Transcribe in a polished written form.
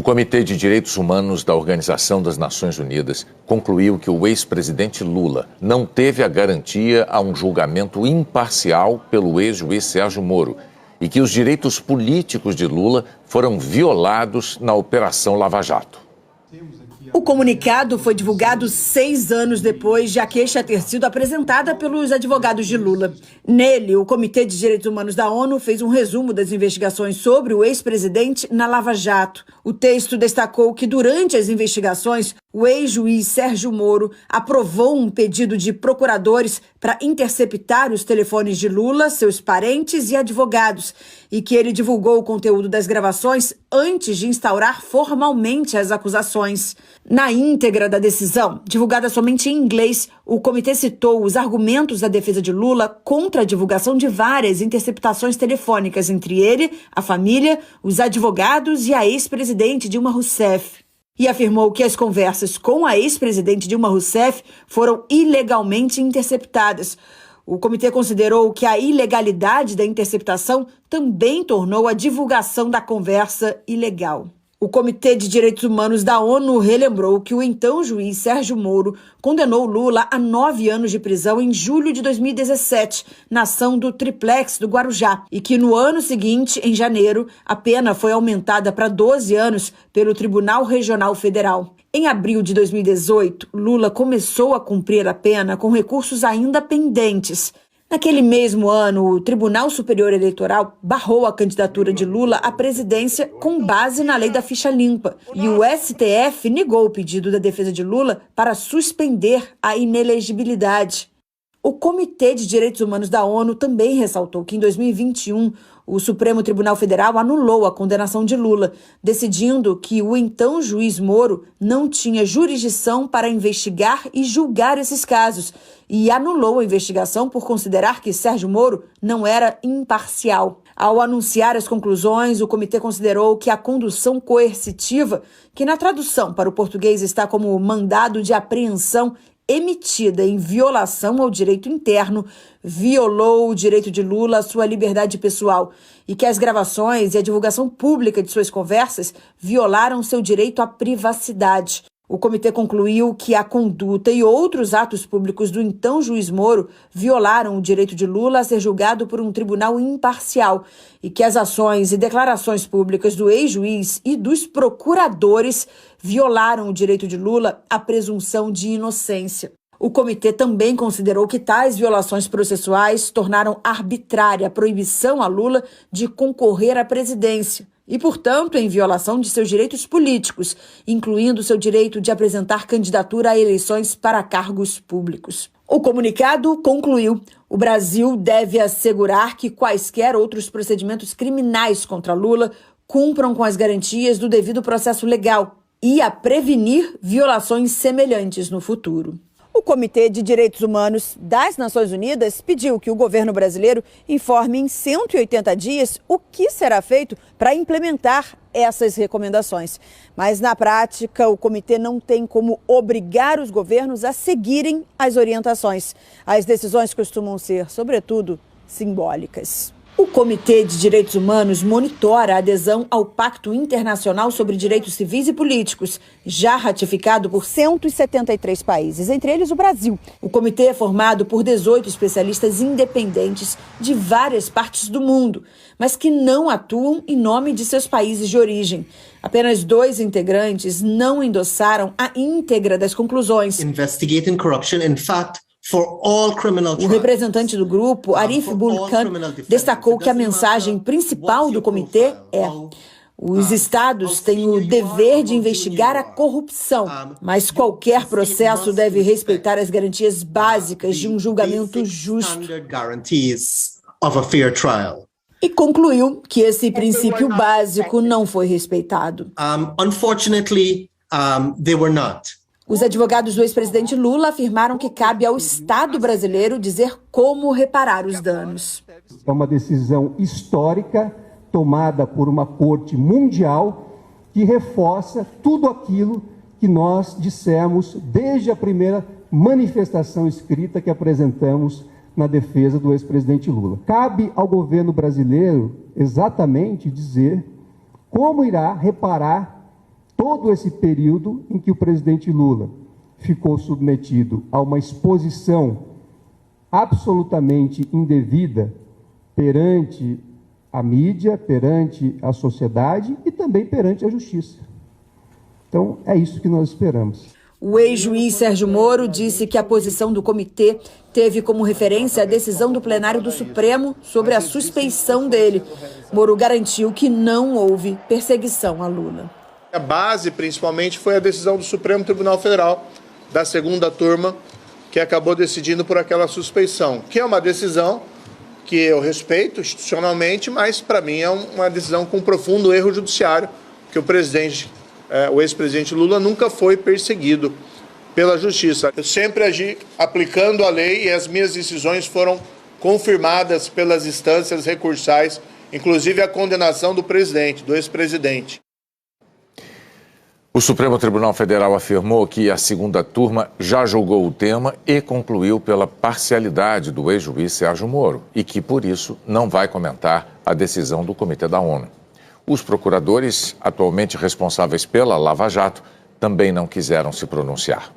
O Comitê de Direitos Humanos da Organização das Nações Unidas concluiu que o ex-presidente Lula não teve a garantia a um julgamento imparcial pelo ex-juiz Sérgio Moro e que os direitos políticos de Lula foram violados na Operação Lava Jato. O comunicado foi divulgado 6 anos depois de a queixa ter sido apresentada pelos advogados de Lula. Nele, o Comitê de Direitos Humanos da ONU fez um resumo das investigações sobre o ex-presidente na Lava Jato. O texto destacou que, durante as investigações, o ex-juiz Sérgio Moro aprovou um pedido de procuradores para interceptar os telefones de Lula, seus parentes e advogados, e que ele divulgou o conteúdo das gravações antes de instaurar formalmente as acusações. Na íntegra da decisão, divulgada somente em inglês, o comitê citou os argumentos da defesa de Lula contra a divulgação de várias interceptações telefônicas entre ele, a família, os advogados e a ex-presidente Dilma Rousseff. E afirmou que as conversas com a ex-presidente Dilma Rousseff foram ilegalmente interceptadas. O comitê considerou que a ilegalidade da interceptação também tornou a divulgação da conversa ilegal. O Comitê de Direitos Humanos da ONU relembrou que o então juiz Sérgio Moro condenou Lula a 9 anos de prisão em julho de 2017, na ação do Triplex do Guarujá, e que no ano seguinte, em janeiro, a pena foi aumentada para 12 anos pelo Tribunal Regional Federal. Em abril de 2018, Lula começou a cumprir a pena com recursos ainda pendentes. Naquele mesmo ano, o Tribunal Superior Eleitoral barrou a candidatura de Lula à presidência com base na lei da ficha limpa. E o STF negou o pedido da defesa de Lula para suspender a inelegibilidade. O Comitê de Direitos Humanos da ONU também ressaltou que em 2021, o Supremo Tribunal Federal anulou a condenação de Lula, decidindo que o então juiz Moro não tinha jurisdição para investigar e julgar esses casos, e anulou a investigação por considerar que Sérgio Moro não era imparcial. Ao anunciar as conclusões, o comitê considerou que a condução coercitiva, que na tradução para o português está como mandado de apreensão emitida em violação ao direito interno, violou o direito de Lula à sua liberdade pessoal e que as gravações e a divulgação pública de suas conversas violaram seu direito à privacidade. O comitê concluiu que a conduta e outros atos públicos do então juiz Moro violaram o direito de Lula a ser julgado por um tribunal imparcial e que as ações e declarações públicas do ex-juiz e dos procuradores violaram o direito de Lula à presunção de inocência. O comitê também considerou que tais violações processuais tornaram arbitrária a proibição a Lula de concorrer à presidência e, portanto, em violação de seus direitos políticos, incluindo seu direito de apresentar candidatura a eleições para cargos públicos. O comunicado concluiu: o Brasil deve assegurar que quaisquer outros procedimentos criminais contra Lula cumpram com as garantias do devido processo legal e a prevenir violações semelhantes no futuro. O Comitê de Direitos Humanos das Nações Unidas pediu que o governo brasileiro informe em 180 dias o que será feito para implementar essas recomendações. Mas, na prática, o comitê não tem como obrigar os governos a seguirem as orientações. As decisões costumam ser, sobretudo, simbólicas. O Comitê de Direitos Humanos monitora a adesão ao Pacto Internacional sobre Direitos Civis e Políticos, já ratificado por 173 países, entre eles o Brasil. O comitê é formado por 18 especialistas independentes de várias partes do mundo, mas que não atuam em nome de seus países de origem. Apenas 2 integrantes não endossaram a íntegra das conclusões. Investigating corruption, in fact, o representante do grupo, Arif Bulkan, destacou que a mensagem principal do comitê é: os estados têm o dever de investigar a corrupção, mas qualquer processo deve respeitar as garantias básicas de um julgamento justo. E concluiu que esse princípio básico não foi respeitado. Unfortunately, they were not. Os advogados do ex-presidente Lula afirmaram que cabe ao Estado brasileiro dizer como reparar os danos. É uma decisão histórica tomada por uma corte mundial que reforça tudo aquilo que nós dissemos desde a primeira manifestação escrita que apresentamos na defesa do ex-presidente Lula. Cabe ao governo brasileiro exatamente dizer como irá reparar todo esse período em que o presidente Lula ficou submetido a uma exposição absolutamente indevida perante a mídia, perante a sociedade e também perante a justiça. Então, é isso que nós esperamos. O ex-juiz Sérgio Moro disse que a posição do comitê teve como referência a decisão do plenário do Supremo sobre a suspeição dele. Moro garantiu que não houve perseguição a Lula. A base, principalmente, foi a decisão do Supremo Tribunal Federal, da segunda turma, que acabou decidindo por aquela suspeição, que é uma decisão que eu respeito institucionalmente, mas, para mim, é uma decisão com um profundo erro judiciário, que o ex-presidente Lula nunca foi perseguido pela justiça. Eu sempre agi aplicando a lei e as minhas decisões foram confirmadas pelas instâncias recursais, inclusive a condenação do presidente, do ex-presidente. O Supremo Tribunal Federal afirmou que a segunda turma já julgou o tema e concluiu pela parcialidade do ex-juiz Sérgio Moro e que, por isso, não vai comentar a decisão do Comitê da ONU. Os procuradores, atualmente responsáveis pela Lava Jato, também não quiseram se pronunciar.